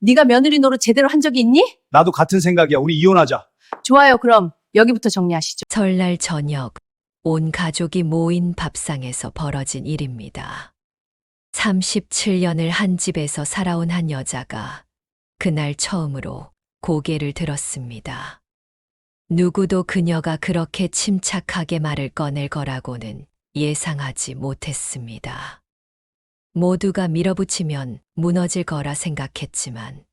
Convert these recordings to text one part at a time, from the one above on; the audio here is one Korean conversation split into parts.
네가 며느리 노릇 제대로 한 적이 있니? 나도 같은 생각이야. 우리 이혼하자. 좋아요. 그럼 여기부터 정리하시죠. 설날 저녁 온 가족이 모인 밥상에서 벌어진 일입니다. 37년을 한 집에서 살아온 한 여자가 그날 처음으로 고개를 들었습니다. 누구도 그녀가 그렇게 침착하게 말을 꺼낼 거라고는 예상하지 못했습니다. 모두가 밀어붙이면 무너질 거라 생각했지만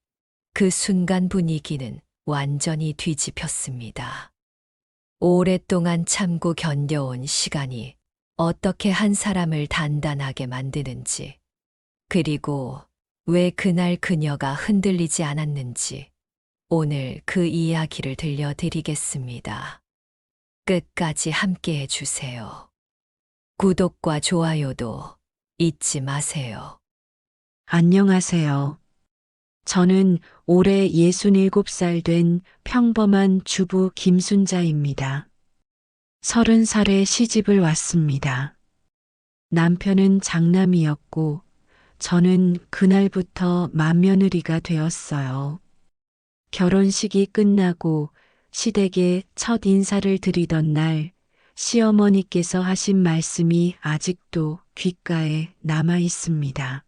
그 순간 분위기는 완전히 뒤집혔습니다. 오랫동안 참고 견뎌온 시간이 어떻게 한 사람을 단단하게 만드는지, 그리고 왜 그날 그녀가 흔들리지 않았는지, 오늘 그 이야기를 들려드리겠습니다. 끝까지 함께 해주세요. 구독과 좋아요도 잊지 마세요. 안녕하세요. 저는 올해 67살 된 평범한 주부 김순자입니다. 30살에 시집을 왔습니다. 남편은 장남이었고 저는 그날부터 맏며느리가 되었어요. 결혼식이 끝나고 시댁에 첫 인사를 드리던 날 시어머니께서 하신 말씀이 아직도 귓가에 남아 있습니다.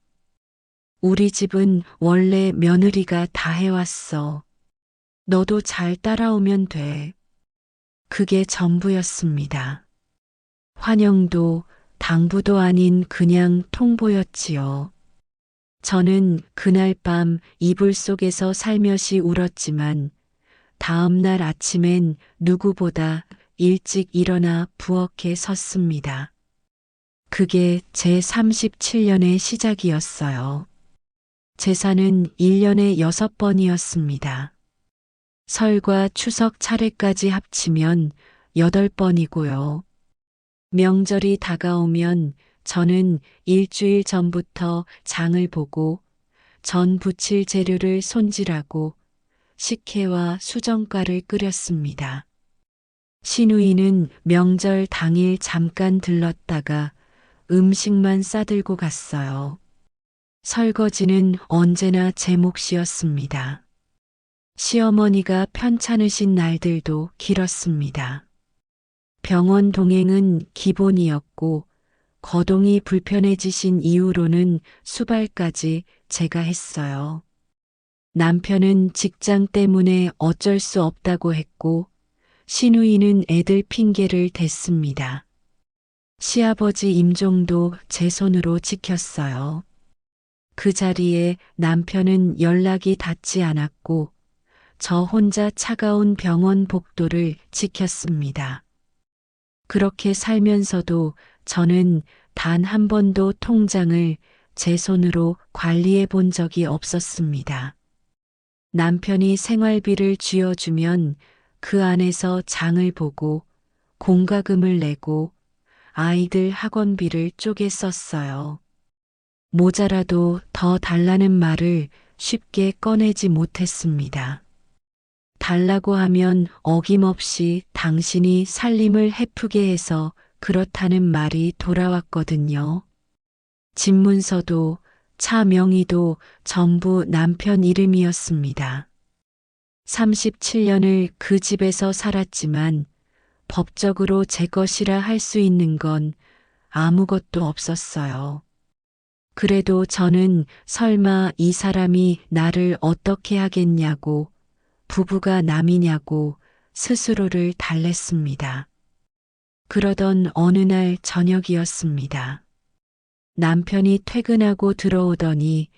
우리 집은 원래 며느리가 다 해왔어. 너도 잘 따라오면 돼. 그게 전부였습니다. 환영도 당부도 아닌 그냥 통보였지요. 저는 그날 밤 이불 속에서 살며시 울었지만 다음 날 아침엔 누구보다 일찍 일어나 부엌에 섰습니다. 그게 제 37년의 시작이었어요. 제사는 1년에 6번이었습니다. 설과 추석 차례까지 합치면 8번이고요. 명절이 다가오면 저는 일주일 전부터 장을 보고 전 부칠 재료를 손질하고 식혜와 수정가를 끓였습니다. 시누이는 명절 당일 잠깐 들렀다가 음식만 싸들고 갔어요. 설거지는 언제나 제 몫이었습니다. 시어머니가 편찮으신 날들도 길었습니다. 병원 동행은 기본이었고 거동이 불편해지신 이후로는 수발까지 제가 했어요. 남편은 직장 때문에 어쩔 수 없다고 했고 시누이는 애들 핑계를 댔습니다. 시아버지 임종도 제 손으로 지켰어요. 그 자리에 남편은 연락이 닿지 않았고 저 혼자 차가운 병원 복도를 지켰습니다. 그렇게 살면서도 저는 단 한 번도 통장을 제 손으로 관리해 본 적이 없었습니다. 남편이 생활비를 쥐어주면 그 안에서 장을 보고 공과금을 내고 아이들 학원비를 쪼개 썼어요. 모자라도 더 달라는 말을 쉽게 꺼내지 못했습니다. 달라고 하면 어김없이 당신이 살림을 헤프게 해서 그렇다는 말이 돌아왔거든요. 집문서도 차 명의도 전부 남편 이름이었습니다. 37년을 그 집에서 살았지만 법적으로 제 것이라 할 수 있는 건 아무것도 없었어요. 그래도 저는 설마 이 사람이 나를 어떻게 하겠냐고, 부부가 남이냐고 스스로를 달랬습니다. 그러던 어느 날 저녁이었습니다. 남편이 퇴근하고 들어오더니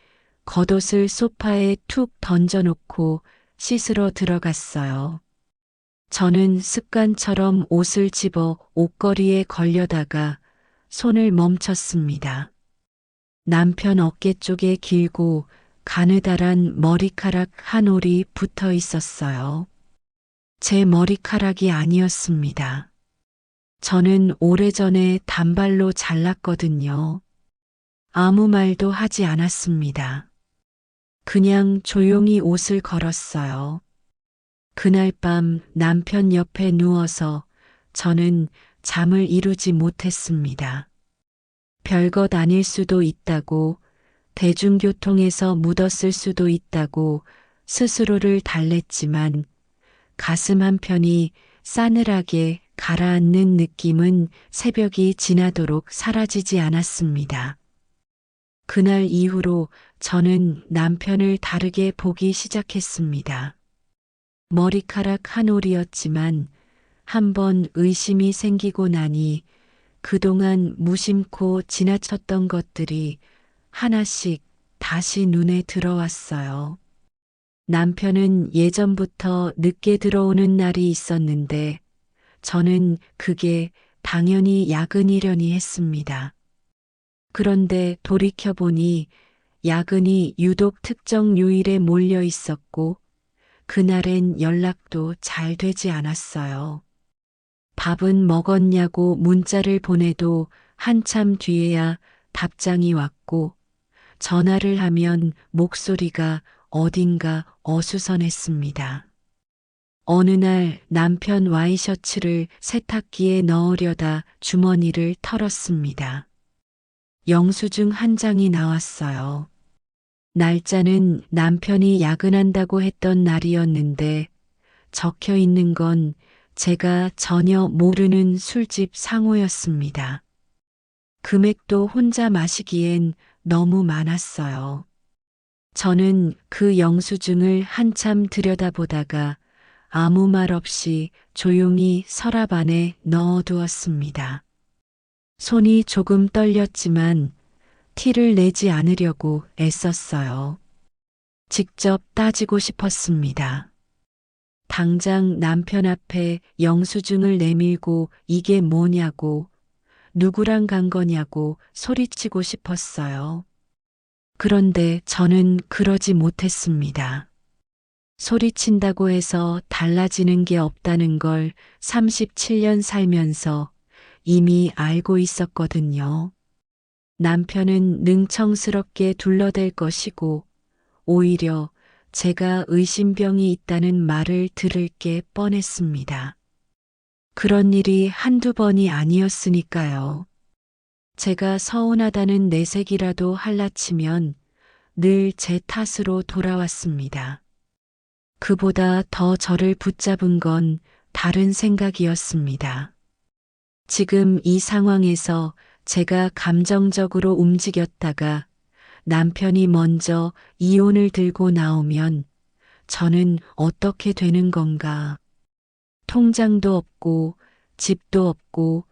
겉옷을 소파에 툭 던져놓고 씻으러 들어갔어요. 저는 습관처럼 옷을 집어 옷걸이에 걸려다가 손을 멈췄습니다. 남편 어깨 쪽에 길고 가느다란 머리카락 한 올이 붙어 있었어요. 제 머리카락이 아니었습니다. 저는 오래전에 단발로 잘랐거든요. 아무 말도 하지 않았습니다. 그냥 조용히 옷을 걸었어요. 그날 밤 남편 옆에 누워서 저는 잠을 이루지 못했습니다. 별것 아닐 수도 있다고 대중교통에서 묻었을 수도 있다고 스스로를 달랬지만 가슴 한편이 싸늘하게 가라앉는 느낌은 새벽이 지나도록 사라지지 않았습니다. 그날 이후로 저는 남편을 다르게 보기 시작했습니다. 머리카락 한 올이었지만 한번 의심이 생기고 나니 그동안 무심코 지나쳤던 것들이 하나씩 다시 눈에 들어왔어요. 남편은 예전부터 늦게 들어오는 날이 있었는데 저는 그게 당연히 야근이려니 했습니다. 그런데 돌이켜보니 야근이 유독 특정 요일에 몰려 있었고 그날엔 연락도 잘 되지 않았어요. 밥은 먹었냐고 문자를 보내도 한참 뒤에야 답장이 왔고 전화를 하면 목소리가 어딘가 어수선했습니다. 어느 날 남편 와이셔츠를 세탁기에 넣으려다 주머니를 털었습니다. 영수증 한 장이 나왔어요. 날짜는 남편이 야근한다고 했던 날이었는데 적혀 있는 건 제가 전혀 모르는 술집 상호였습니다. 금액도 혼자 마시기엔 너무 많았어요. 저는 그 영수증을 한참 들여다보다가 아무 말 없이 조용히 서랍 안에 넣어두었습니다. 손이 조금 떨렸지만 티를 내지 않으려고 애썼어요. 직접 따지고 싶었습니다. 당장 남편 앞에 영수증을 내밀고 이게 뭐냐고, 누구랑 간 거냐고 소리치고 싶었어요. 그런데 저는 그러지 못했습니다. 소리친다고 해서 달라지는 게 없다는 걸 37년 살면서 이미 알고 있었거든요. 남편은 능청스럽게 둘러댈 것이고 오히려 제가 의심병이 있다는 말을 들을 게 뻔했습니다. 그런 일이 한두 번이 아니었으니까요. 제가 서운하다는 내색이라도 할라치면 늘 제 탓으로 돌아왔습니다. 그보다 더 저를 붙잡은 건 다른 생각이었습니다. 지금 이 상황에서 제가 감정적으로 움직였다가 남편이 먼저 이혼을 들고 나오면 저는 어떻게 되는 건가? 통장도 없고 집도 없고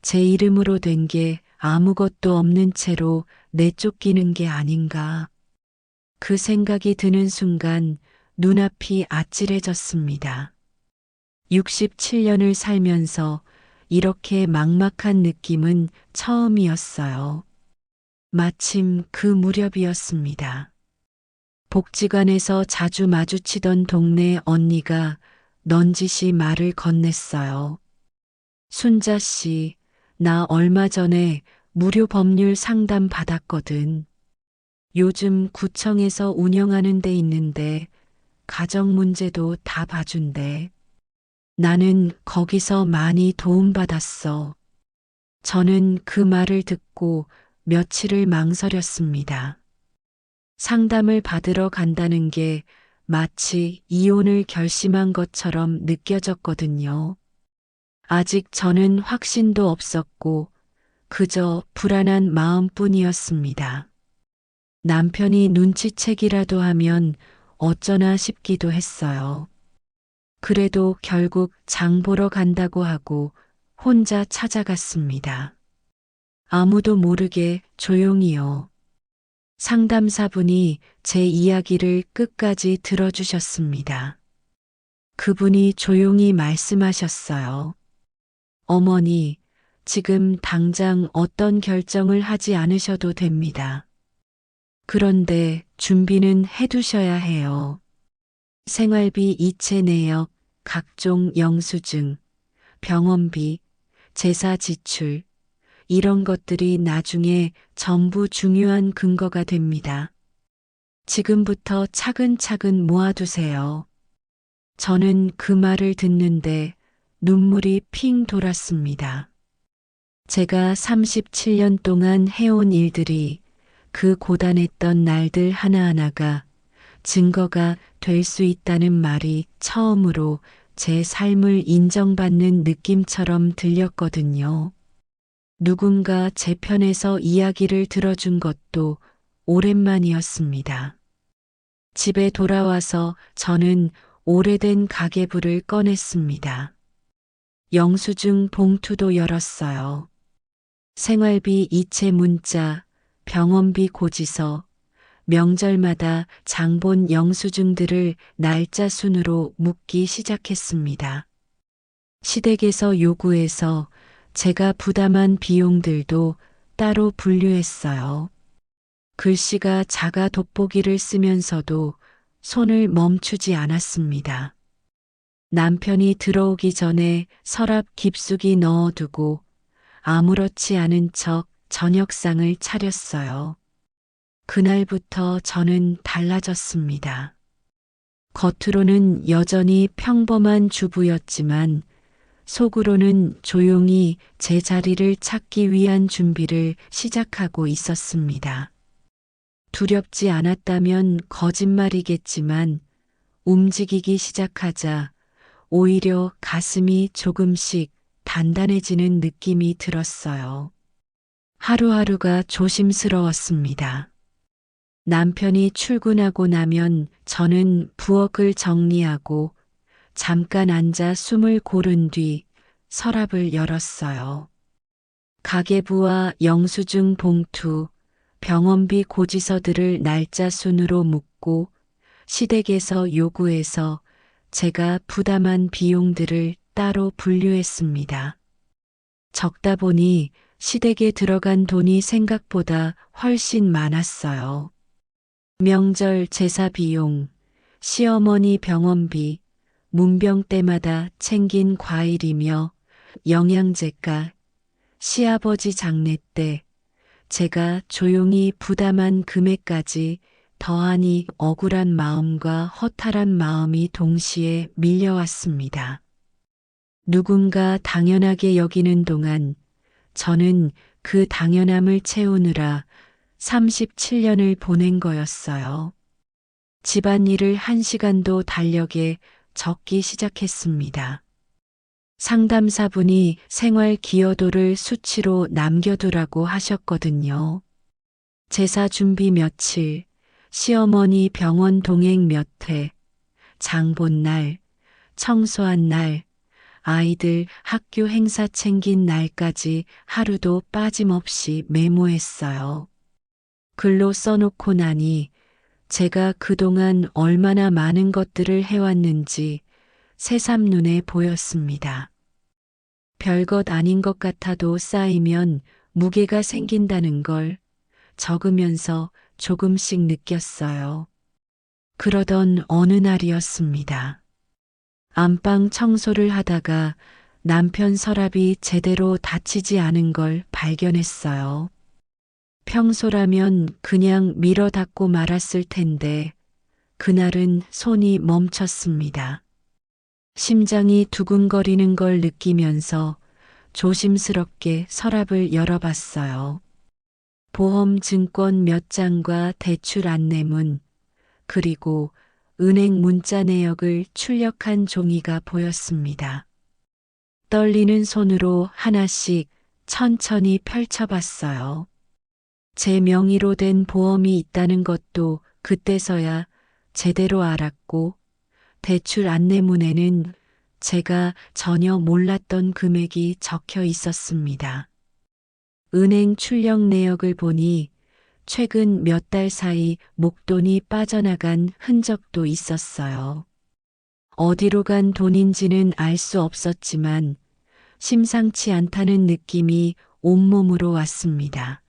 제 이름으로 된 게 아무것도 없는 채로 내쫓기는 게 아닌가? 그 생각이 드는 순간 눈앞이 아찔해졌습니다. 67년을 살면서 이렇게 막막한 느낌은 처음이었어요. 마침 그 무렵이었습니다. 복지관에서 자주 마주치던 동네 언니가 넌지시 말을 건넸어요. 순자 씨, 나 얼마 전에 무료 법률 상담 받았거든. 요즘 구청에서 운영하는 데 있는데 가정 문제도 다 봐준대. 나는 거기서 많이 도움받았어. 저는 그 말을 듣고 며칠을 망설였습니다. 상담을 받으러 간다는 게 마치 이혼을 결심한 것처럼 느껴졌거든요. 아직 저는 확신도 없었고 그저 불안한 마음뿐이었습니다. 남편이 눈치채기라도 하면 어쩌나 싶기도 했어요. 그래도 결국 장 보러 간다고 하고 혼자 찾아갔습니다. 아무도 모르게 조용히요. 상담사분이 제 이야기를 끝까지 들어주셨습니다. 그분이 조용히 말씀하셨어요. 어머니, 지금 당장 어떤 결정을 하지 않으셔도 됩니다. 그런데 준비는 해두셔야 해요. 생활비 이체 내역, 각종 영수증, 병원비, 제사 지출, 이런 것들이 나중에 전부 중요한 근거가 됩니다. 지금부터 차근차근 모아두세요. 저는 그 말을 듣는데 눈물이 핑 돌았습니다. 제가 37년 동안 해온 일들이 그 고단했던 날들 하나하나가 증거가 될 수 있다는 말이 처음으로 제 삶을 인정받는 느낌처럼 들렸거든요. 누군가 제 편에서 이야기를 들어준 것도 오랜만이었습니다. 집에 돌아와서 저는 오래된 가계부를 꺼냈습니다. 영수증 봉투도 열었어요. 생활비 이체 문자, 병원비 고지서, 명절마다 장본 영수증들을 날짜 순으로 묻기 시작했습니다. 시댁에서 요구해서 제가 부담한 비용들도 따로 분류했어요. 글씨가 작아 돋보기를 쓰면서도 손을 멈추지 않았습니다. 남편이 들어오기 전에 서랍 깊숙이 넣어두고 아무렇지 않은 척 저녁상을 차렸어요. 그날부터 저는 달라졌습니다. 겉으로는 여전히 평범한 주부였지만 속으로는 조용히 제 자리를 찾기 위한 준비를 시작하고 있었습니다. 두렵지 않았다면 거짓말이겠지만 움직이기 시작하자 오히려 가슴이 조금씩 단단해지는 느낌이 들었어요. 하루하루가 조심스러웠습니다. 남편이 출근하고 나면 저는 부엌을 정리하고 잠깐 앉아 숨을 고른 뒤 서랍을 열었어요. 가계부와 영수증 봉투, 병원비 고지서들을 날짜 순으로 묻고 시댁에서 요구해서 제가 부담한 비용들을 따로 분류했습니다. 적다 보니 시댁에 들어간 돈이 생각보다 훨씬 많았어요. 명절 제사 비용, 시어머니 병원비, 문병 때마다 챙긴 과일이며 영양제가, 시아버지 장례 때 제가 조용히 부담한 금액까지 더하니 억울한 마음과 허탈한 마음이 동시에 밀려왔습니다. 누군가 당연하게 여기는 동안 저는 그 당연함을 채우느라 37년을 보낸 거였어요. 집안일을 1시간도 달력에 적기 시작했습니다. 상담사분이 생활 기여도를 수치로 남겨두라고 하셨거든요. 제사 준비 며칠, 시어머니 병원 동행 몇 회, 장 본 날, 청소한 날, 아이들 학교 행사 챙긴 날까지 하루도 빠짐없이 메모했어요. 글로 써놓고 나니 제가 그동안 얼마나 많은 것들을 해왔는지 새삼 눈에 보였습니다. 별것 아닌 것 같아도 쌓이면 무게가 생긴다는 걸 적으면서 조금씩 느꼈어요. 그러던 어느 날이었습니다. 안방 청소를 하다가 남편 서랍이 제대로 닫히지 않은 걸 발견했어요. 평소라면 그냥 밀어 닫고 말았을 텐데 그날은 손이 멈췄습니다. 심장이 두근거리는 걸 느끼면서 조심스럽게 서랍을 열어봤어요. 보험 증권 몇 장과 대출 안내문, 그리고 은행 문자 내역을 출력한 종이가 보였습니다. 떨리는 손으로 하나씩 천천히 펼쳐봤어요. 제 명의로 된 보험이 있다는 것도 그때서야 제대로 알았고, 대출 안내문에는 제가 전혀 몰랐던 금액이 적혀 있었습니다. 은행 출력 내역을 보니 최근 몇 달 사이 목돈이 빠져나간 흔적도 있었어요. 어디로 간 돈인지는 알 수 없었지만 심상치 않다는 느낌이 온몸으로 왔습니다.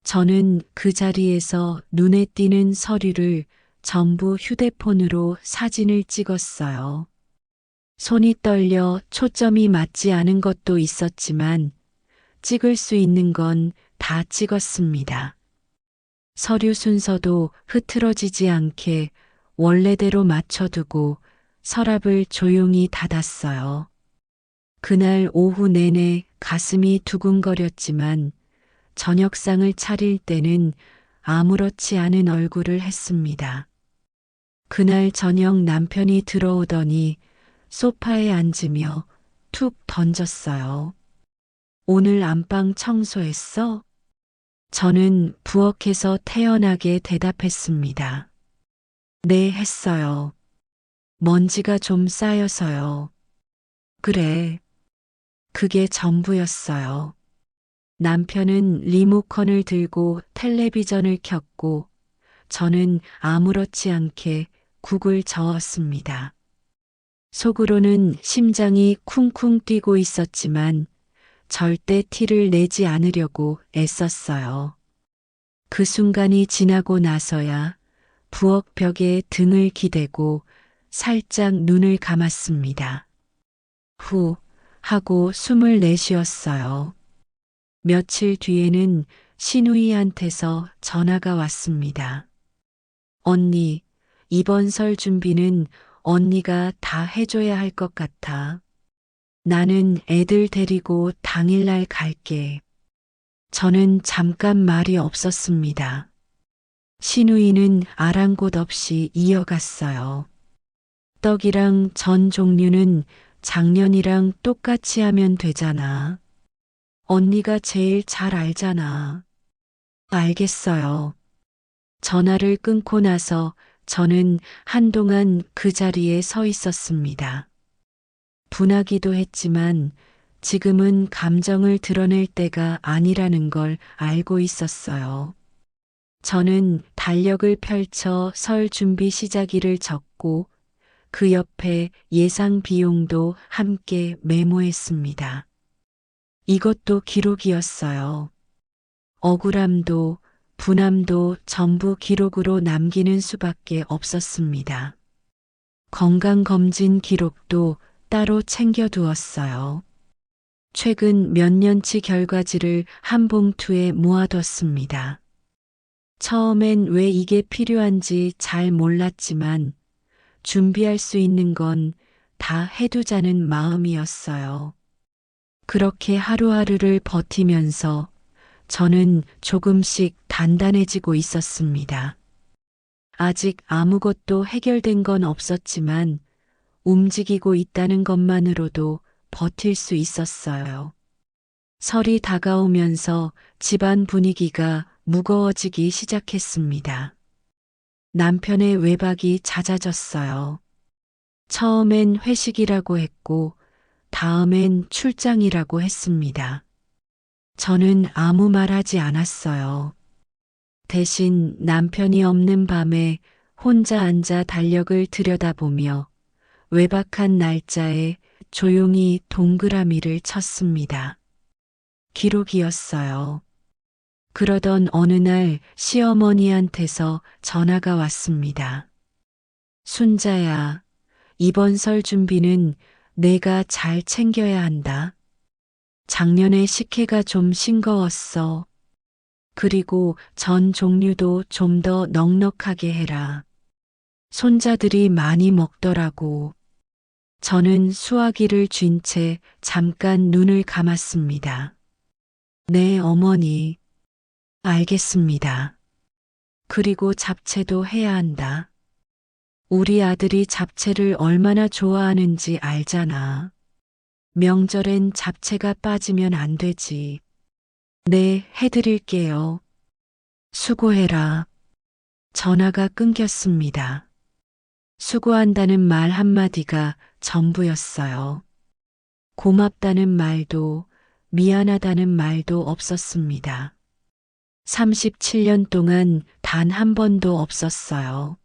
저는 그 자리에서 눈에 띄는 서류를 전부 휴대폰으로 사진을 찍었어요. 손이 떨려 초점이 맞지 않은 것도 있었지만 찍을 수 있는 건 다 찍었습니다. 서류 순서도 흐트러지지 않게 원래대로 맞춰두고 서랍을 조용히 닫았어요. 그날 오후 내내 가슴이 두근거렸지만 저녁상을 차릴 때는 아무렇지 않은 얼굴을 했습니다. 그날 저녁 남편이 들어오더니 소파에 앉으며 툭 던졌어요. 오늘 안방 청소했어? 저는 부엌에서 태연하게 대답했습니다. 네, 했어요. 먼지가 좀 쌓여서요. 그래. 그게 전부였어요. 남편은 리모컨을 들고 텔레비전을 켰고 저는 아무렇지 않게 국을 저었습니다. 속으로는 심장이 쿵쿵 뛰고 있었지만 절대 티를 내지 않으려고 애썼어요. 그 순간이 지나고 나서야 부엌 벽에 등을 기대고 살짝 눈을 감았습니다. 후 하고 숨을 내쉬었어요. 며칠 뒤에는 신우이한테서 전화가 왔습니다. 언니, 이번 설 준비는 언니가 다 해줘야 할 것 같아. 나는 애들 데리고 당일날 갈게. 저는 잠깐 말이 없었습니다. 신우이는 아랑곳 없이 이어갔어요. 떡이랑 전 종류는 작년이랑 똑같이 하면 되잖아. 언니가 제일 잘 알잖아. 알겠어요. 전화를 끊고 나서 저는 한동안 그 자리에 서 있었습니다. 분하기도 했지만 지금은 감정을 드러낼 때가 아니라는 걸 알고 있었어요. 저는 달력을 펼쳐 설 준비 시작일을 적고 그 옆에 예상 비용도 함께 메모했습니다. 이것도 기록이었어요. 억울함도 분함도 전부 기록으로 남기는 수밖에 없었습니다. 건강검진 기록도 따로 챙겨두었어요. 최근 몇 년치 결과지를 한 봉투에 모아뒀습니다. 처음엔 왜 이게 필요한지 잘 몰랐지만 준비할 수 있는 건 다 해두자는 마음이었어요. 그렇게 하루하루를 버티면서 저는 조금씩 단단해지고 있었습니다. 아직 아무것도 해결된 건 없었지만 움직이고 있다는 것만으로도 버틸 수 있었어요. 설이 다가오면서 집안 분위기가 무거워지기 시작했습니다. 남편의 외박이 잦아졌어요. 처음엔 회식이라고 했고 다음엔 출장이라고 했습니다. 저는 아무 말 하지 않았어요. 대신 남편이 없는 밤에 혼자 앉아 달력을 들여다보며 외박한 날짜에 조용히 동그라미를 쳤습니다. 기록이었어요. 그러던 어느 날 시어머니한테서 전화가 왔습니다. 순자야, 이번 설 준비는 내가 잘 챙겨야 한다. 작년에 식혜가 좀 싱거웠어. 그리고 전 종류도 좀 더 넉넉하게 해라. 손자들이 많이 먹더라고. 저는 수화기를 쥔 채 잠깐 눈을 감았습니다. 네, 어머니. 알겠습니다. 그리고 잡채도 해야 한다. 우리 아들이 잡채를 얼마나 좋아하는지 알잖아. 명절엔 잡채가 빠지면 안 되지. 네, 해드릴게요. 수고해라. 전화가 끊겼습니다. 수고한다는 말 한마디가 전부였어요. 고맙다는 말도 미안하다는 말도 없었습니다. 37년 동안 단 한 번도 없었어요.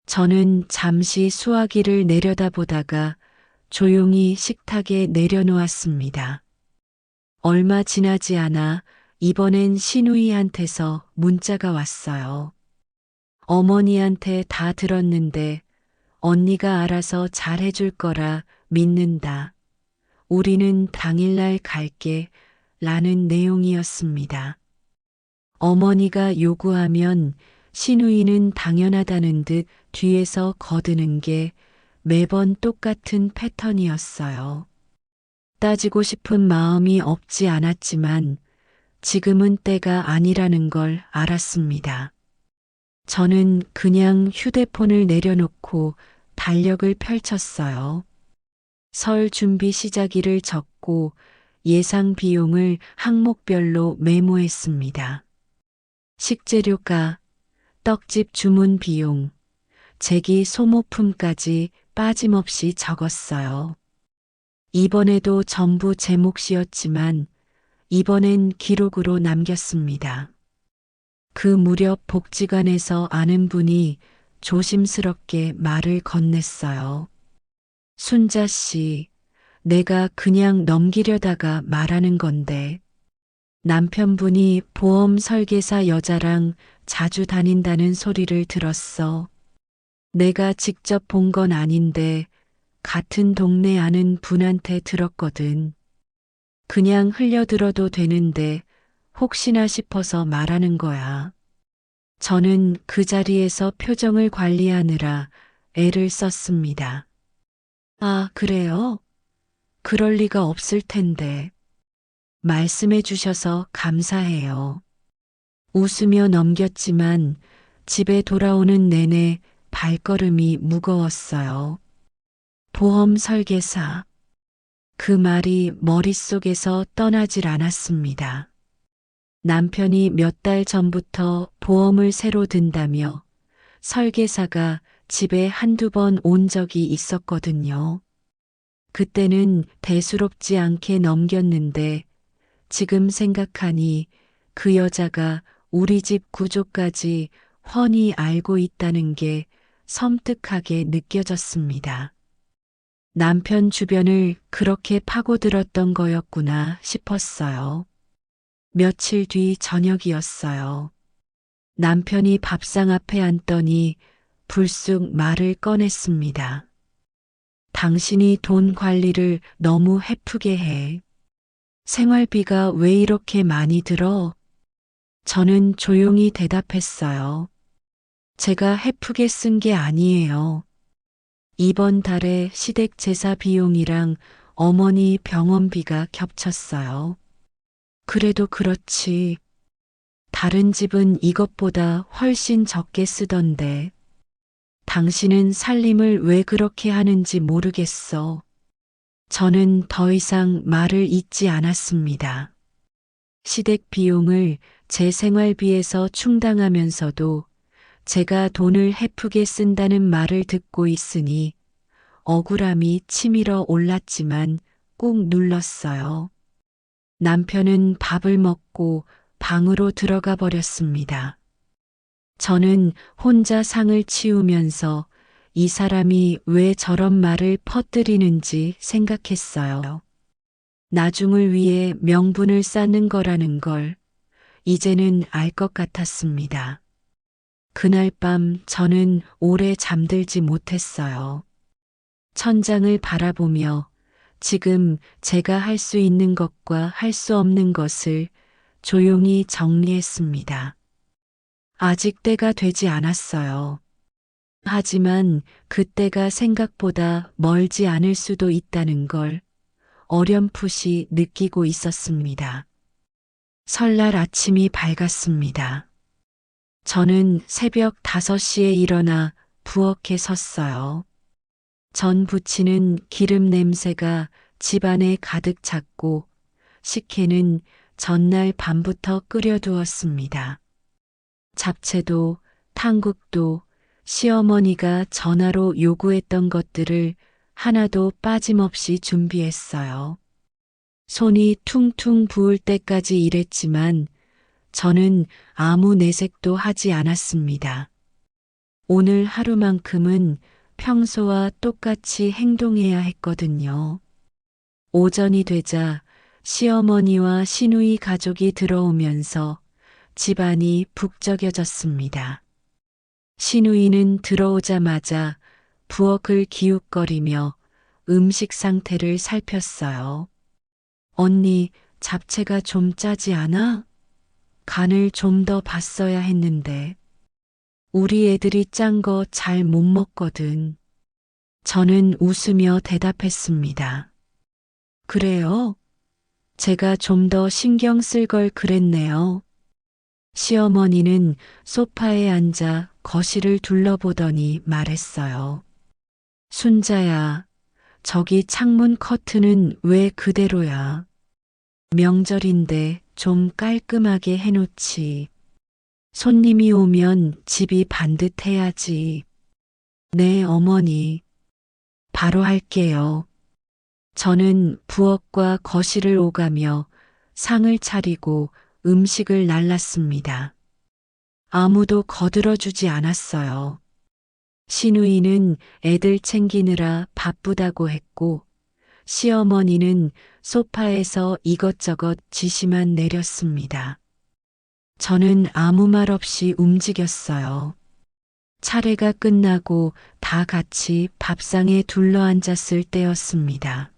저는 잠시 수화기를 내려다보다가 조용히 식탁에 내려놓았습니다. 얼마 지나지 않아 이번엔 신우이한테서 문자가 왔어요. 어머니한테 다 들었는데 언니가 알아서 잘해줄 거라 믿는다. 우리는 당일날 갈게 라는 내용이었습니다. 어머니가 요구하면 신우이는 당연하다는 듯 뒤에서 거드는 게 매번 똑같은 패턴이었어요. 따지고 싶은 마음이 없지 않았지만 지금은 때가 아니라는 걸 알았습니다. 저는 그냥 휴대폰을 내려놓고 달력을 펼쳤어요. 설 준비 시작일을 적고 예상 비용을 항목별로 메모했습니다. 식재료가, 떡집 주문 비용, 제기 소모품까지 빠짐없이 적었어요. 이번에도 전부 제 몫이었지만 이번엔 기록으로 남겼습니다. 그 무렵 복지관에서 아는 분이 조심스럽게 말을 건넸어요. 순자 씨, 내가 그냥 넘기려다가 말하는 건데 남편분이 보험 설계사 여자랑 자주 다닌다는 소리를 들었어. 내가 직접 본 건 아닌데 같은 동네 아는 분한테 들었거든. 그냥 흘려들어도 되는데 혹시나 싶어서 말하는 거야. 저는 그 자리에서 표정을 관리하느라 애를 썼습니다. 아, 그래요? 그럴 리가 없을 텐데. 말씀해 주셔서 감사해요. 웃으며 넘겼지만 집에 돌아오는 내내 발걸음이 무거웠어요. 보험 설계사. 그 말이 머릿속에서 떠나질 않았습니다. 남편이 몇 달 전부터 보험을 새로 든다며 설계사가 집에 한두 번 온 적이 있었거든요. 그때는 대수롭지 않게 넘겼는데 지금 생각하니 그 여자가 우리 집 구조까지 훤히 알고 있다는 게 섬뜩하게 느껴졌습니다. 남편 주변을 그렇게 파고들었던 거였구나 싶었어요. 며칠 뒤 저녁이었어요. 남편이 밥상 앞에 앉더니 불쑥 말을 꺼냈습니다. 당신이 돈 관리를 너무 헤프게 해. 생활비가 왜 이렇게 많이 들어? 저는 조용히 대답했어요. 제가 헤프게 쓴 게 아니에요. 이번 달에 시댁 제사 비용이랑 어머니 병원비가 겹쳤어요. 그래도 그렇지. 다른 집은 이것보다 훨씬 적게 쓰던데. 당신은 살림을 왜 그렇게 하는지 모르겠어. 저는 더 이상 말을 잇지 않았습니다. 시댁 비용을 제 생활비에서 충당하면서도 제가 돈을 헤프게 쓴다는 말을 듣고 있으니 억울함이 치밀어 올랐지만 꾹 눌렀어요. 남편은 밥을 먹고 방으로 들어가 버렸습니다. 저는 혼자 상을 치우면서 이 사람이 왜 저런 말을 퍼뜨리는지 생각했어요. 나중을 위해 명분을 쌓는 거라는 걸 이제는 알 것 같았습니다. 그날 밤 저는 오래 잠들지 못했어요. 천장을 바라보며 지금 제가 할 수 있는 것과 할 수 없는 것을 조용히 정리했습니다. 아직 때가 되지 않았어요. 하지만 그때가 생각보다 멀지 않을 수도 있다는 걸 어렴풋이 느끼고 있었습니다. 설날 아침이 밝았습니다. 저는 새벽 5시에 일어나 부엌에 섰어요. 전 부치는 기름 냄새가 집안에 가득 찼고 식혜는 전날 밤부터 끓여두었습니다. 잡채도 탕국도 시어머니가 전화로 요구했던 것들을 하나도 빠짐없이 준비했어요. 손이 퉁퉁 부을 때까지 일했지만 저는 아무 내색도 하지 않았습니다. 오늘 하루만큼은 평소와 똑같이 행동해야 했거든요. 오전이 되자 시어머니와 시누이 가족이 들어오면서 집안이 북적여졌습니다. 시누이는 들어오자마자 부엌을 기웃거리며 음식 상태를 살폈어요. 언니, 잡채가 좀 짜지 않아? 간을 좀 더 봤어야 했는데. 우리 애들이 짠 거 잘 못 먹거든. 저는 웃으며 대답했습니다. 그래요? 제가 좀 더 신경 쓸 걸 그랬네요. 시어머니는 소파에 앉아 거실을 둘러보더니 말했어요. 순자야, 저기 창문 커튼은 왜 그대로야? 명절인데 좀 깔끔하게 해놓지. 손님이 오면 집이 반듯해야지. 네, 어머니. 바로 할게요. 저는 부엌과 거실을 오가며 상을 차리고 음식을 날랐습니다. 아무도 거들어주지 않았어요. 시누이는 애들 챙기느라 바쁘다고 했고, 시어머니는 소파에서 이것저것 지시만 내렸습니다. 저는 아무 말 없이 움직였어요. 차례가 끝나고 다 같이 밥상에 둘러앉았을 때였습니다.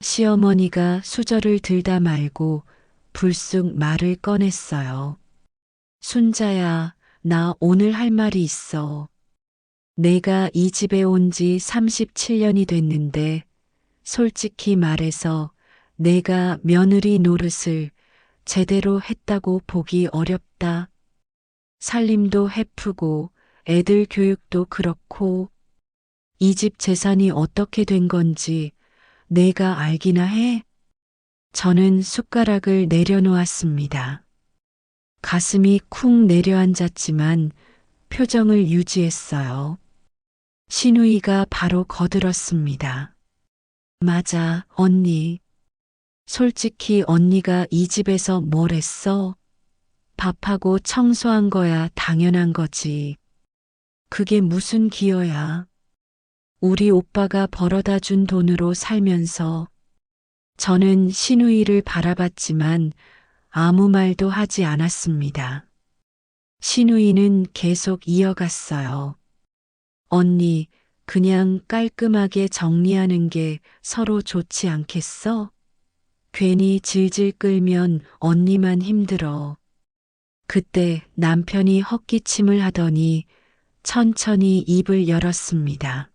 시어머니가 수저를 들다 말고 불쑥 말을 꺼냈어요. 순자야, 나 오늘 할 말이 있어. 내가 이 집에 온 지 37년이 됐는데 솔직히 말해서 내가 며느리 노릇을 제대로 했다고 보기 어렵다. 살림도 헤프고 애들 교육도 그렇고 이 집 재산이 어떻게 된 건지 내가 알기나 해? 저는 숟가락을 내려놓았습니다. 가슴이 쿵 내려앉았지만 표정을 유지했어요. 시누이가 바로 거들었습니다. 맞아, 언니. 솔직히 언니가 이 집에서 뭘 했어? 밥하고 청소한 거야 당연한 거지. 그게 무슨 기여야. 우리 오빠가 벌어다 준 돈으로 살면서 저는 시누이를 바라봤지만 아무 말도 하지 않았습니다. 시누이는 계속 이어갔어요. 언니, 그냥 깔끔하게 정리하는 게 서로 좋지 않겠어? 괜히 질질 끌면 언니만 힘들어. 그때 남편이 헛기침을 하더니 천천히 입을 열었습니다.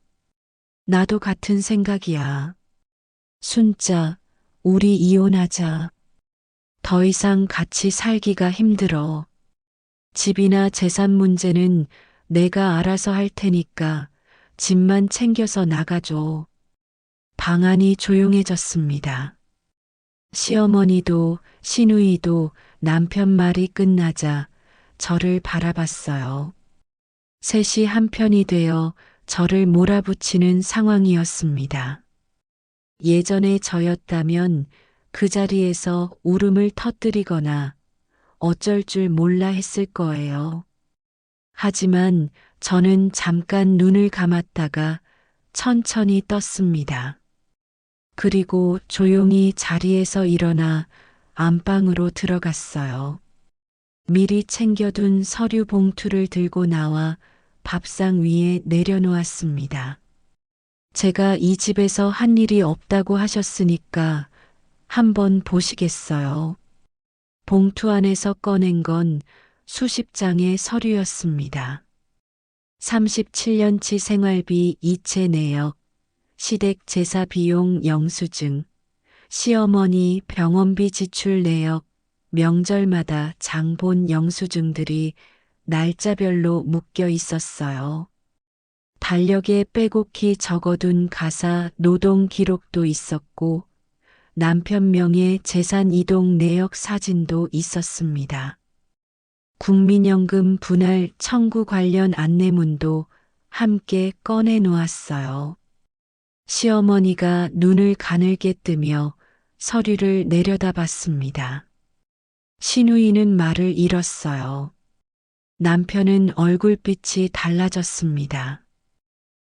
나도 같은 생각이야. 순자, 우리 이혼하자. 더 이상 같이 살기가 힘들어. 집이나 재산 문제는 내가 알아서 할 테니까 집만 챙겨서 나가줘. 방안이 조용해졌습니다. 시어머니도 시누이도 남편 말이 끝나자 저를 바라봤어요. 셋이 한편이 되어 저를 몰아붙이는 상황이었습니다. 예전에 저였다면 그 자리에서 울음을 터뜨리거나 어쩔 줄 몰라 했을 거예요. 하지만 저는 잠깐 눈을 감았다가 천천히 떴습니다. 그리고 조용히 자리에서 일어나 안방으로 들어갔어요. 미리 챙겨둔 서류 봉투를 들고 나와 밥상 위에 내려놓았습니다. 제가 이 집에서 한 일이 없다고 하셨으니까 한번 보시겠어요. 봉투 안에서 꺼낸 건 수십 장의 서류였습니다. 37년치 생활비 이체 내역, 시댁 제사 비용 영수증, 시어머니 병원비 지출 내역, 명절마다 장본 영수증들이 날짜별로 묶여 있었어요. 달력에 빼곡히 적어둔 가사 노동 기록도 있었고 남편 명의 재산 이동 내역 사진도 있었습니다. 국민연금 분할 청구 관련 안내문도 함께 꺼내 놓았어요. 시어머니가 눈을 가늘게 뜨며 서류를 내려다봤습니다. 시누이는 말을 잃었어요. 남편은 얼굴빛이 달라졌습니다.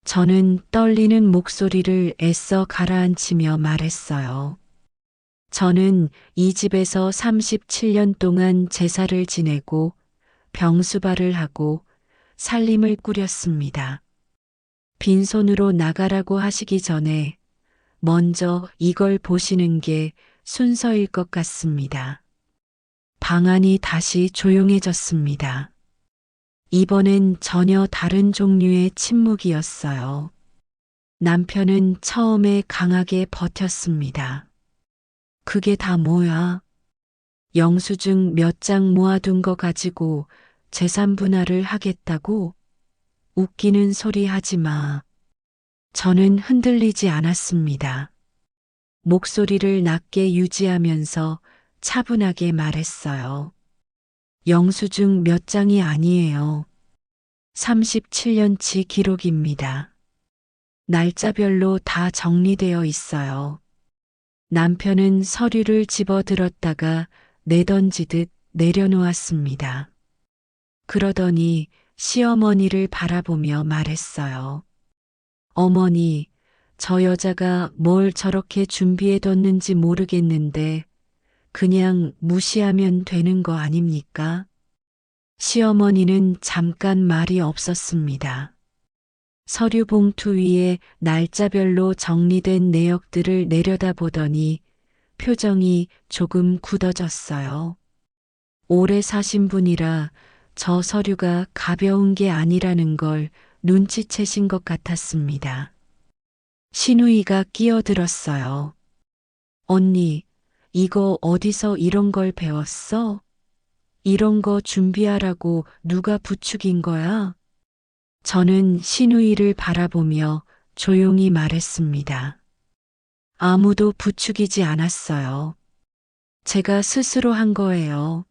저는 떨리는 목소리를 애써 가라앉히며 말했어요. 저는 이 집에서 37년 동안 제사를 지내고 병수발을 하고 살림을 꾸렸습니다. 빈손으로 나가라고 하시기 전에 먼저 이걸 보시는 게 순서일 것 같습니다. 방안이 다시 조용해졌습니다. 이번엔 전혀 다른 종류의 침묵이었어요. 남편은 처음에 강하게 버텼습니다. 그게 다 뭐야? 영수증 몇 장 모아둔 거 가지고 재산 분할을 하겠다고? 웃기는 소리 하지 마. 저는 흔들리지 않았습니다. 목소리를 낮게 유지하면서 차분하게 말했어요. 영수증 몇 장이 아니에요. 37년치 기록입니다. 날짜별로 다 정리되어 있어요. 남편은 서류를 집어들었다가 내던지듯 내려놓았습니다. 그러더니 시어머니를 바라보며 말했어요. 어머니, 저 여자가 뭘 저렇게 준비해뒀는지 모르겠는데 그냥 무시하면 되는 거 아닙니까? 시어머니는 잠깐 말이 없었습니다. 서류 봉투 위에 날짜별로 정리된 내역들을 내려다보더니 표정이 조금 굳어졌어요. 오래 사신 분이라 저 서류가 가벼운 게 아니라는 걸 눈치채신 것 같았습니다. 신우이가 끼어들었어요. 언니, 이거 어디서 이런 걸 배웠어? 이런 거 준비하라고 누가 부추긴 거야? 저는 신우이를 바라보며 조용히 말했습니다. 아무도 부추기지 않았어요. 제가 스스로 한 거예요.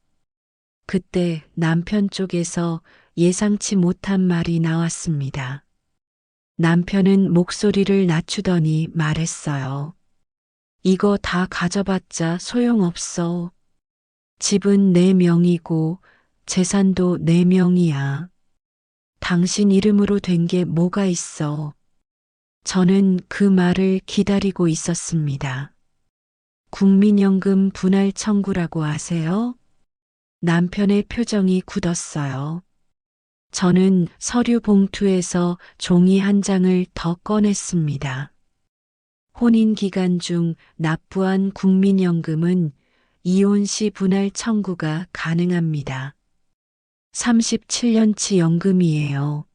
그때 남편 쪽에서 예상치 못한 말이 나왔습니다. 남편은 목소리를 낮추더니 말했어요. 이거 다 가져봤자 소용없어. 집은 내 명이고 재산도 내 명이야. 당신 이름으로 된 게 뭐가 있어. 저는 그 말을 기다리고 있었습니다. 국민연금 분할 청구라고 아세요? 남편의 표정이 굳었어요. 저는 서류 봉투에서 종이 한 장을 더 꺼냈습니다. 혼인 기간 중 납부한 국민연금은 이혼 시 분할 청구가 가능합니다. 37년치 연금이에요.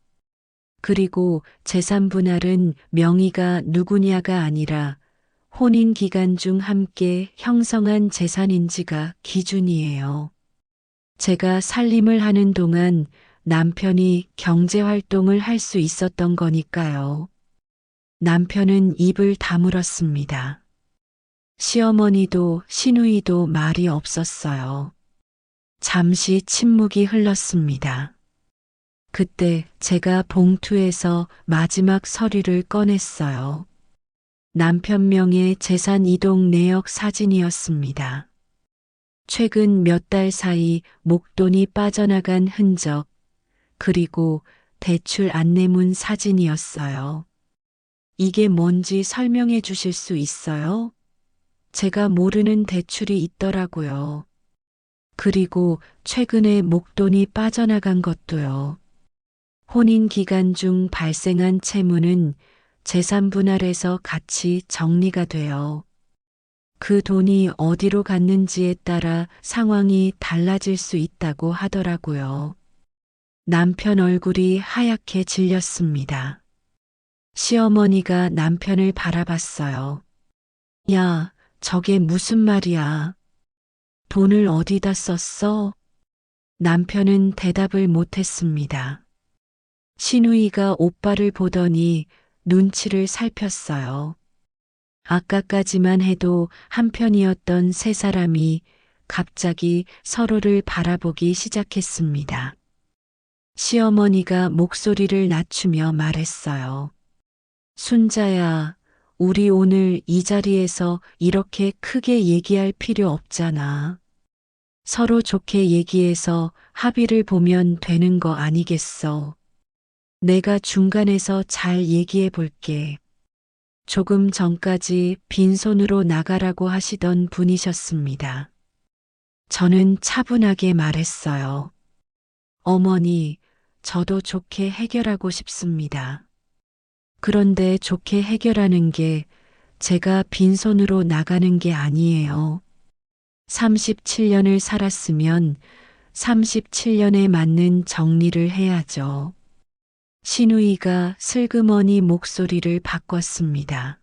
그리고 재산 분할은 명의가 누구냐가 아니라 혼인 기간 중 함께 형성한 재산인지가 기준이에요. 제가 살림을 하는 동안 남편이 경제 활동을 할 수 있었던 거니까요. 남편은 입을 다물었습니다. 시어머니도 시누이도 말이 없었어요. 잠시 침묵이 흘렀습니다. 그때 제가 봉투에서 마지막 서류를 꺼냈어요. 남편 명의 재산 이동 내역 사진이었습니다. 최근 몇 달 사이 목돈이 빠져나간 흔적, 그리고 대출 안내문 사진이었어요. 이게 뭔지 설명해 주실 수 있어요? 제가 모르는 대출이 있더라고요. 그리고 최근에 목돈이 빠져나간 것도요. 혼인 기간 중 발생한 채무는 재산 분할에서 같이 정리가 돼요. 그 돈이 어디로 갔는지에 따라 상황이 달라질 수 있다고 하더라고요. 남편 얼굴이 하얗게 질렸습니다. 시어머니가 남편을 바라봤어요. 야, 저게 무슨 말이야? 돈을 어디다 썼어? 남편은 대답을 못했습니다. 시누이가 오빠를 보더니 눈치를 살폈어요. 아까까지만 해도 한편이었던 세 사람이 갑자기 서로를 바라보기 시작했습니다. 시어머니가 목소리를 낮추며 말했어요. 순자야, 우리 오늘 이 자리에서 이렇게 크게 얘기할 필요 없잖아. 서로 좋게 얘기해서 합의를 보면 되는 거 아니겠어. 내가 중간에서 잘 얘기해 볼게. 조금 전까지 빈손으로 나가라고 하시던 분이셨습니다. 저는 차분하게 말했어요. 어머니, 저도 좋게 해결하고 싶습니다. 그런데 좋게 해결하는 게 제가 빈손으로 나가는 게 아니에요. 37년을 살았으면 37년에 맞는 정리를 해야죠. 시누이가 슬그머니 목소리를 바꿨습니다.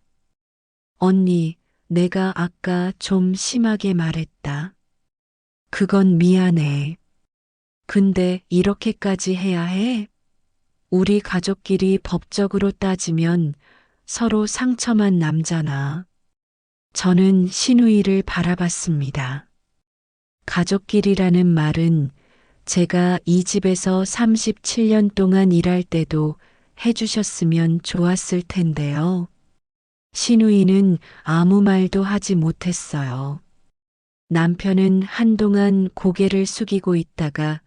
언니, 내가 아까 좀 심하게 말했다. 그건 미안해. 근데 이렇게까지 해야 해? 우리 가족끼리 법적으로 따지면 서로 상처만 남잖아. 저는 신우이를 바라봤습니다. 가족끼리라는 말은 제가 이 집에서 37년 동안 일할 때도 해주셨으면 좋았을 텐데요. 신우이는 아무 말도 하지 못했어요. 남편은 한동안 고개를 숙이고 있다가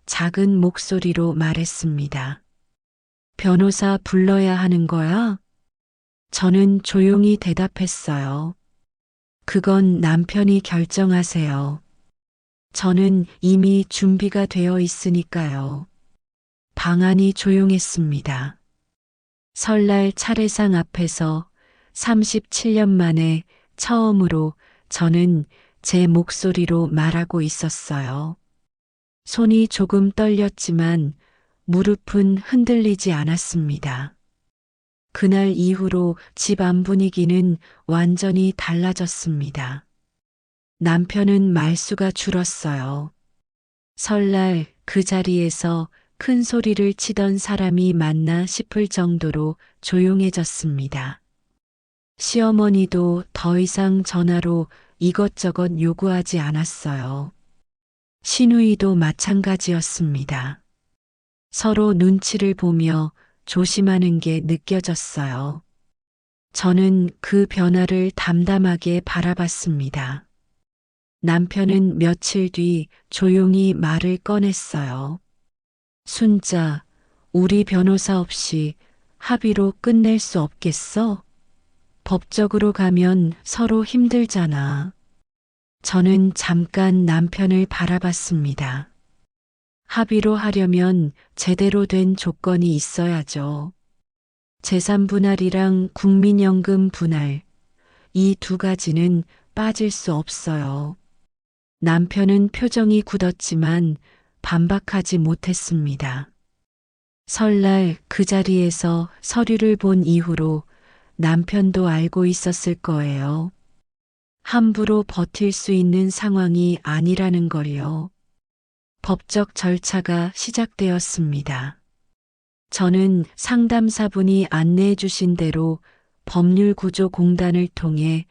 작은 목소리로 말했습니다. 변호사 불러야 하는 거야? 저는 조용히 대답했어요. 그건 남편이 결정하세요. 저는 이미 준비가 되어 있으니까요. 방 안이 조용했습니다. 설날 차례상 앞에서 37년 만에 처음으로 저는 제 목소리로 말하고 있었어요. 손이 조금 떨렸지만 무릎은 흔들리지 않았습니다. 그날 이후로 집 안 분위기는 완전히 달라졌습니다. 남편은 말수가 줄었어요. 설날 그 자리에서 큰 소리를 치던 사람이 맞나 싶을 정도로 조용해졌습니다. 시어머니도 더 이상 전화로 이것저것 요구하지 않았어요. 시누이도 마찬가지였습니다. 서로 눈치를 보며 조심하는 게 느껴졌어요. 저는 그 변화를 담담하게 바라봤습니다. 남편은 며칠 뒤 조용히 말을 꺼냈어요. 순자, 우리 변호사 없이 합의로 끝낼 수 없겠어? 법적으로 가면 서로 힘들잖아. 저는 잠깐 남편을 바라봤습니다. 합의로 하려면 제대로 된 조건이 있어야죠. 재산 분할이랑 국민연금 분할, 이 두 가지는 빠질 수 없어요. 남편은 표정이 굳었지만 반박하지 못했습니다. 설날 그 자리에서 서류를 본 이후로 남편도 알고 있었을 거예요. 함부로 버틸 수 있는 상황이 아니라는 걸요. 법적 절차가 시작되었습니다. 저는 상담사분이 안내해 주신 대로 법률구조공단을 통해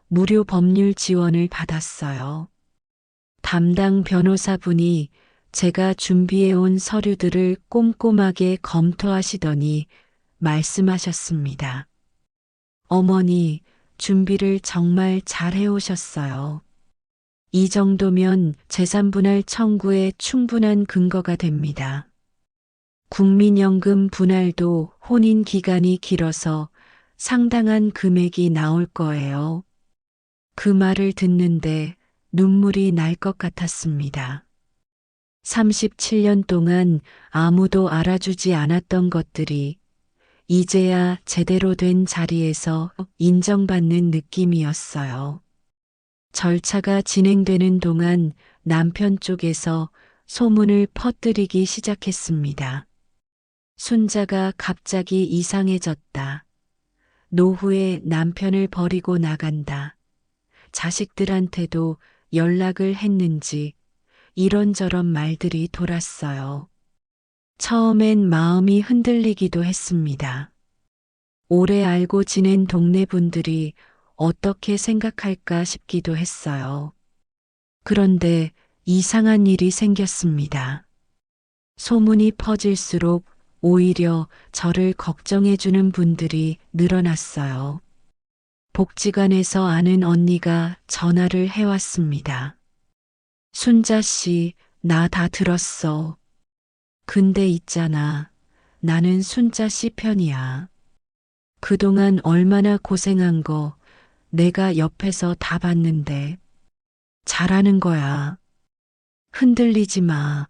무료 법률 지원을 받았어요. 담당 변호사분이 제가 준비해온 서류들을 꼼꼼하게 검토하시더니 말씀하셨습니다. 어머니, 준비를 정말 잘 해오셨어요. 이 정도면 재산분할 청구에 충분한 근거가 됩니다. 국민연금 분할도 혼인 기간이 길어서 상당한 금액이 나올 거예요. 그 말을 듣는데 눈물이 날 것 같았습니다. 37년 동안 아무도 알아주지 않았던 것들이 이제야 제대로 된 자리에서 인정받는 느낌이었어요. 절차가 진행되는 동안 남편 쪽에서 소문을 퍼뜨리기 시작했습니다. 순자가 갑자기 이상해졌다. 노후에 남편을 버리고 나간다. 자식들한테도 연락을 했는지 이런저런 말들이 돌았어요. 처음엔 마음이 흔들리기도 했습니다. 오래 알고 지낸 동네 분들이 어떻게 생각할까 싶기도 했어요. 그런데 이상한 일이 생겼습니다. 소문이 퍼질수록 오히려 저를 걱정해주는 분들이 늘어났어요. 복지관에서 아는 언니가 전화를 해왔습니다. 순자 씨, 나 다 들었어. 근데 있잖아. 나는 순자 씨 편이야. 그동안 얼마나 고생한 거 내가 옆에서 다 봤는데. 잘하는 거야. 흔들리지 마.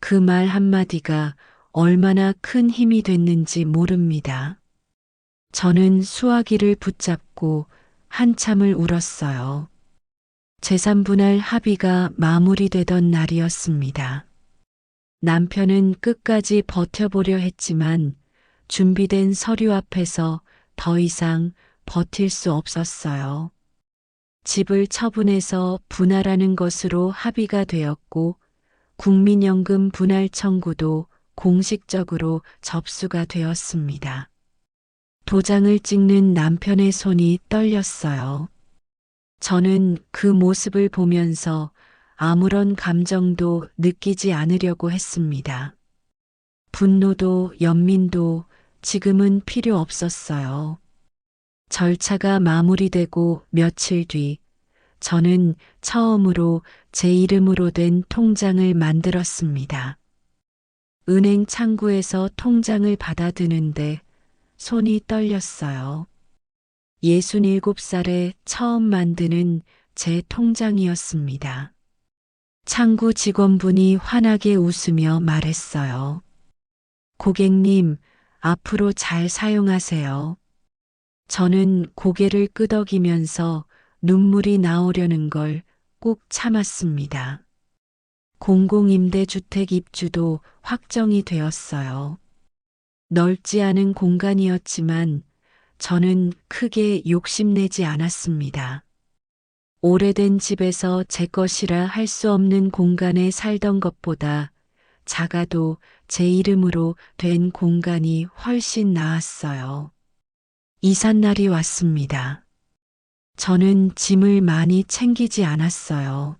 그 말 한마디가 얼마나 큰 힘이 됐는지 모릅니다. 저는 수화기를 붙잡고 한참을 울었어요. 재산분할 합의가 마무리되던 날이었습니다. 남편은 끝까지 버텨보려 했지만 준비된 서류 앞에서 더 이상 버틸 수 없었어요. 집을 처분해서 분할하는 것으로 합의가 되었고 국민연금 분할 청구도 공식적으로 접수가 되었습니다. 도장을 찍는 남편의 손이 떨렸어요. 저는 그 모습을 보면서 아무런 감정도 느끼지 않으려고 했습니다. 분노도 연민도 지금은 필요 없었어요. 절차가 마무리되고 며칠 뒤 저는 처음으로 제 이름으로 된 통장을 만들었습니다. 은행 창구에서 통장을 받아드는데 손이 떨렸어요. 67살에 처음 만드는 제 통장이었습니다. 창구 직원분이 환하게 웃으며 말했어요. 고객님, 앞으로 잘 사용하세요. 저는 고개를 끄덕이면서 눈물이 나오려는 걸 꾹 참았습니다. 공공임대주택 입주도 확정이 되었어요. 넓지 않은 공간이었지만 저는 크게 욕심내지 않았습니다. 오래된 집에서 제 것이라 할 수 없는 공간에 살던 것보다 작아도 제 이름으로 된 공간이 훨씬 나았어요. 이삿날이 왔습니다. 저는 짐을 많이 챙기지 않았어요.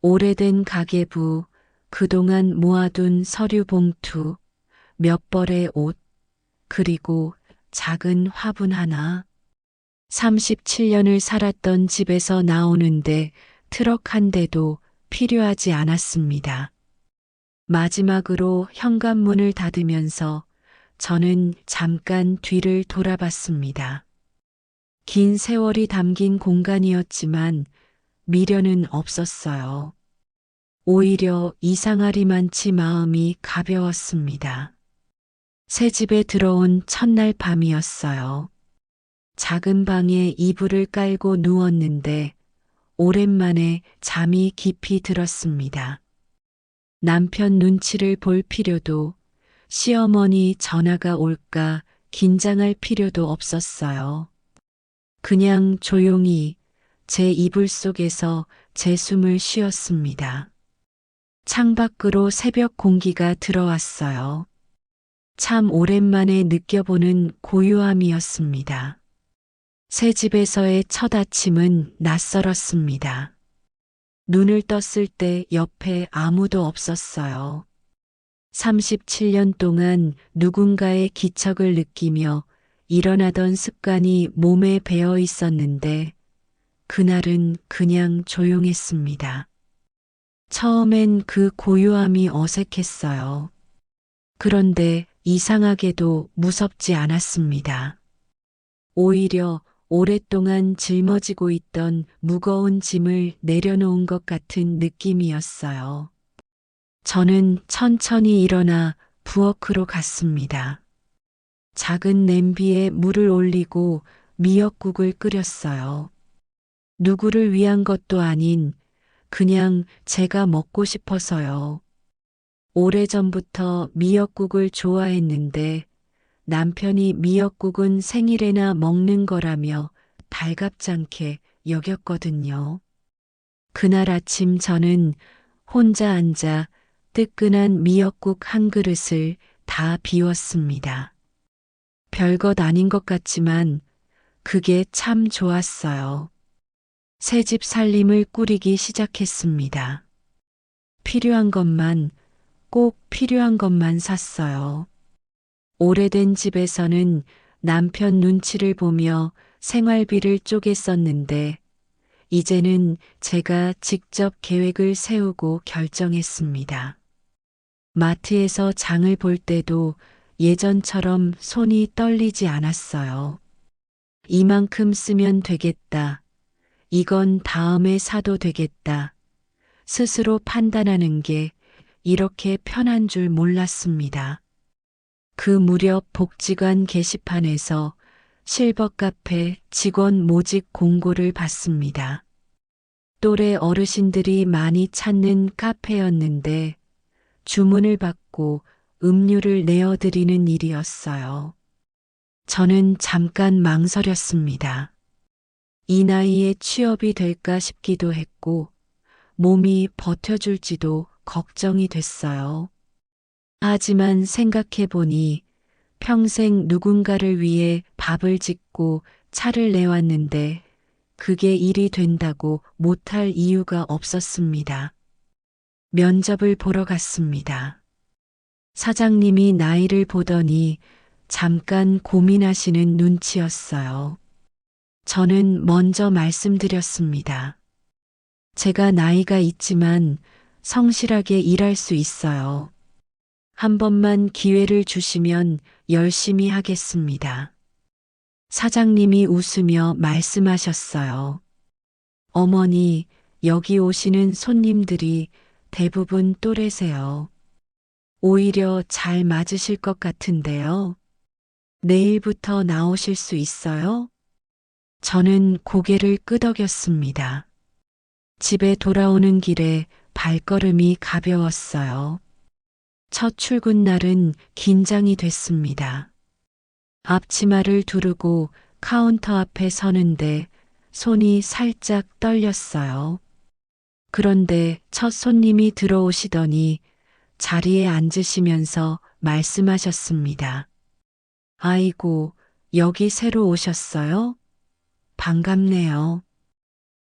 오래된 가계부, 그동안 모아둔 서류 봉투, 몇 벌의 옷, 그리고 작은 화분 하나. 37년을 살았던 집에서 나오는데 트럭 한 대도 필요하지 않았습니다. 마지막으로 현관문을 닫으면서 저는 잠깐 뒤를 돌아봤습니다. 긴 세월이 담긴 공간이었지만 미련은 없었어요. 오히려 이상하리만치 마음이 가벼웠습니다. 새 집에 들어온 첫날 밤이었어요. 작은 방에 이불을 깔고 누웠는데 오랜만에 잠이 깊이 들었습니다. 남편 눈치를 볼 필요도, 시어머니 전화가 올까 긴장할 필요도 없었어요. 그냥 조용히 제 이불 속에서 제 숨을 쉬었습니다. 창밖으로 새벽 공기가 들어왔어요. 참 오랜만에 느껴보는 고요함이었습니다. 새 집에서의 첫 아침은 낯설었습니다. 눈을 떴을 때 옆에 아무도 없었어요. 37년 동안 누군가의 기척을 느끼며 일어나던 습관이 몸에 배어 있었는데 그날은 그냥 조용했습니다. 처음엔 그 고요함이 어색했어요. 그런데 이상하게도 무섭지 않았습니다. 오히려 오랫동안 짊어지고 있던 무거운 짐을 내려놓은 것 같은 느낌이었어요. 저는 천천히 일어나 부엌으로 갔습니다. 작은 냄비에 물을 올리고 미역국을 끓였어요. 누구를 위한 것도 아닌 그냥 제가 먹고 싶어서요. 오래전부터 미역국을 좋아했는데 남편이 미역국은 생일에나 먹는 거라며 달갑잖게 여겼거든요. 그날 아침 저는 혼자 앉아 뜨끈한 미역국 한 그릇을 다 비웠습니다. 별것 아닌 것 같지만 그게 참 좋았어요. 새집 살림을 꾸리기 시작했습니다. 필요한 것만, 꼭 필요한 것만 샀어요. 오래된 집에서는 남편 눈치를 보며 생활비를 쪼개 썼는데 이제는 제가 직접 계획을 세우고 결정했습니다. 마트에서 장을 볼 때도 예전처럼 손이 떨리지 않았어요. 이만큼 쓰면 되겠다. 이건 다음에 사도 되겠다. 스스로 판단하는 게 이렇게 편한 줄 몰랐습니다. 그 무렵 복지관 게시판에서 실버 카페 직원 모집 공고를 봤습니다. 또래 어르신들이 많이 찾는 카페였는데 주문을 받고 음료를 내어드리는 일이었어요. 저는 잠깐 망설였습니다. 이 나이에 취업이 될까 싶기도 했고, 몸이 버텨줄지도 걱정이 됐어요. 하지만 생각해보니 평생 누군가를 위해 밥을 짓고 차를 내왔는데 그게 일이 된다고 못할 이유가 없었습니다. 면접을 보러 갔습니다. 사장님이 나이를 보더니 잠깐 고민하시는 눈치였어요. 저는 먼저 말씀드렸습니다. 제가 나이가 있지만 성실하게 일할 수 있어요. 한 번만 기회를 주시면 열심히 하겠습니다. 사장님이 웃으며 말씀하셨어요. 어머니, 여기 오시는 손님들이 대부분 또래세요. 오히려 잘 맞으실 것 같은데요. 내일부터 나오실 수 있어요? 저는 고개를 끄덕였습니다. 집에 돌아오는 길에 발걸음이 가벼웠어요. 첫 출근 날은 긴장이 됐습니다. 앞치마를 두르고 카운터 앞에 서는데 손이 살짝 떨렸어요. 그런데 첫 손님이 들어오시더니 자리에 앉으시면서 말씀하셨습니다. 아이고, 여기 새로 오셨어요? 반갑네요.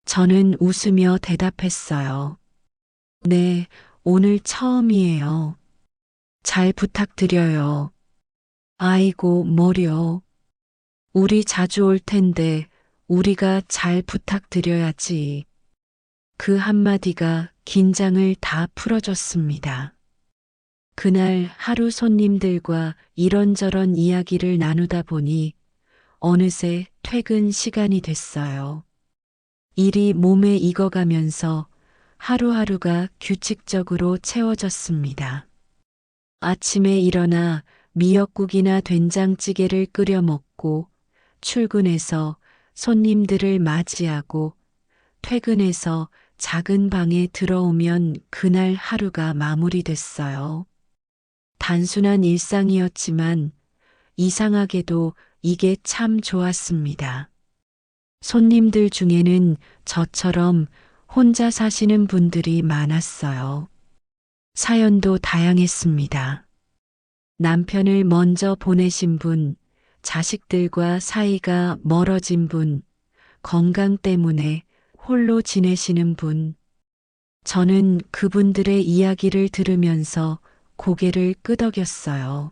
저는 웃으며 대답했어요. 네, 오늘 처음이에요. 잘 부탁드려요. 아이고, 뭐려. 우리 자주 올 텐데 우리가 잘 부탁드려야지. 그 한마디가 긴장을 다 풀어줬습니다. 그날 하루 손님들과 이런저런 이야기를 나누다 보니 어느새 퇴근 시간이 됐어요. 일이 몸에 익어가면서 하루하루가 규칙적으로 채워졌습니다. 아침에 일어나 미역국이나 된장찌개를 끓여 먹고 출근해서 손님들을 맞이하고 퇴근해서 작은 방에 들어오면 그날 하루가 마무리됐어요. 단순한 일상이었지만 이상하게도 이게 참 좋았습니다. 손님들 중에는 저처럼 혼자 사시는 분들이 많았어요. 사연도 다양했습니다. 남편을 먼저 보내신 분, 자식들과 사이가 멀어진 분, 건강 때문에 홀로 지내시는 분. 저는 그분들의 이야기를 들으면서 고개를 끄덕였어요.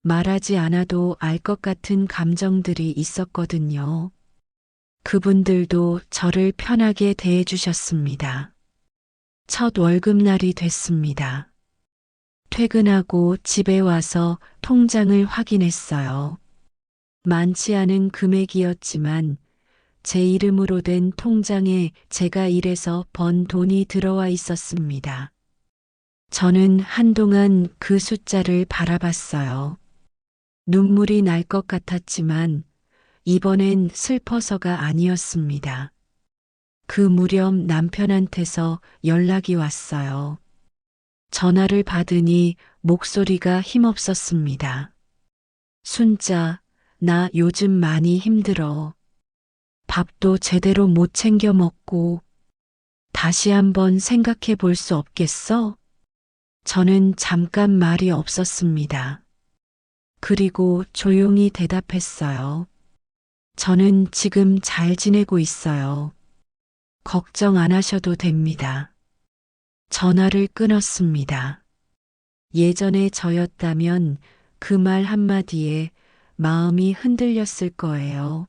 말하지 않아도 알 것 같은 감정들이 있었거든요. 그분들도 저를 편하게 대해주셨습니다. 첫 월급날이 됐습니다. 퇴근하고 집에 와서 통장을 확인했어요. 많지 않은 금액이었지만 제 이름으로 된 통장에 제가 일해서 번 돈이 들어와 있었습니다. 저는 한동안 그 숫자를 바라봤어요. 눈물이 날 것 같았지만 이번엔 슬퍼서가 아니었습니다. 그 무렵 남편한테서 연락이 왔어요. 전화를 받으니 목소리가 힘없었습니다. 순자, 나 요즘 많이 힘들어. 밥도 제대로 못 챙겨 먹고 다시 한번 생각해 볼 수 없겠어? 저는 잠깐 말이 없었습니다. 그리고 조용히 대답했어요. 저는 지금 잘 지내고 있어요. 걱정 안 하셔도 됩니다. 전화를 끊었습니다. 예전에 저였다면 그 말 한마디에 마음이 흔들렸을 거예요.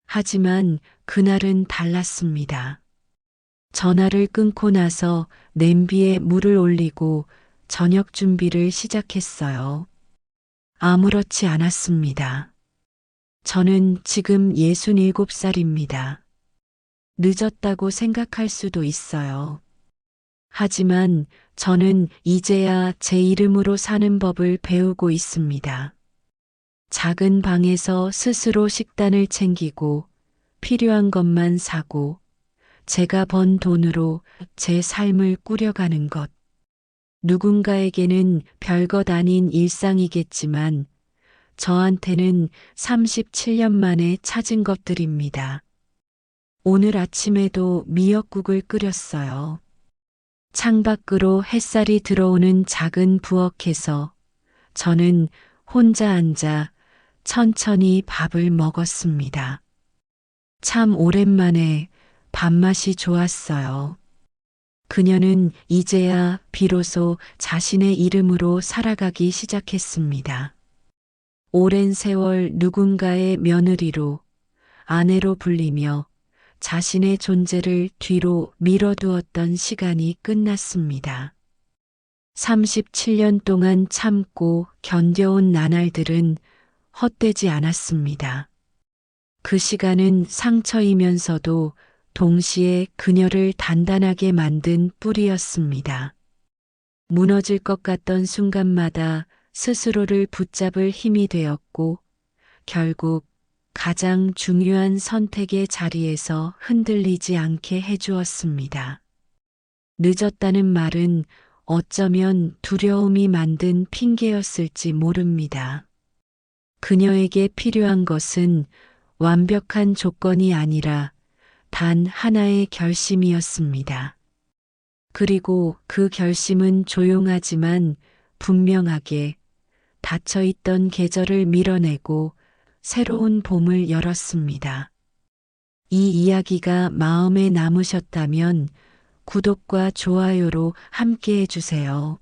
하지만 그날은 달랐습니다. 전화를 끊고 나서 냄비에 물을 올리고 저녁 준비를 시작했어요. 아무렇지 않았습니다. 저는 지금 67살입니다. 늦었다고 생각할 수도 있어요. 하지만 저는 이제야 제 이름으로 사는 법을 배우고 있습니다. 작은 방에서 스스로 식단을 챙기고 필요한 것만 사고 제가 번 돈으로 제 삶을 꾸려가는 것. 누군가에게는 별것 아닌 일상이겠지만 저한테는 37년 만에 찾은 것들입니다. 오늘 아침에도 미역국을 끓였어요. 창밖으로 햇살이 들어오는 작은 부엌에서 저는 혼자 앉아 천천히 밥을 먹었습니다. 참 오랜만에 밥맛이 좋았어요. 그녀는 이제야 비로소 자신의 이름으로 살아가기 시작했습니다. 오랜 세월 누군가의 며느리로, 아내로 불리며 자신의 존재를 뒤로 밀어두었던 시간이 끝났습니다. 37년 동안 참고 견뎌온 나날들은 헛되지 않았습니다. 그 시간은 상처이면서도 동시에 그녀를 단단하게 만든 뿌리였습니다. 무너질 것 같던 순간마다 스스로를 붙잡을 힘이 되었고, 결국 가장 중요한 선택의 자리에서 흔들리지 않게 해주었습니다. 늦었다는 말은 어쩌면 두려움이 만든 핑계였을지 모릅니다. 그녀에게 필요한 것은 완벽한 조건이 아니라 단 하나의 결심이었습니다. 그리고 그 결심은 조용하지만 분명하게 닫혀있던 계절을 밀어내고 새로운 봄을 열었습니다. 이 이야기가 마음에 남으셨다면 구독과 좋아요로 함께 해주세요.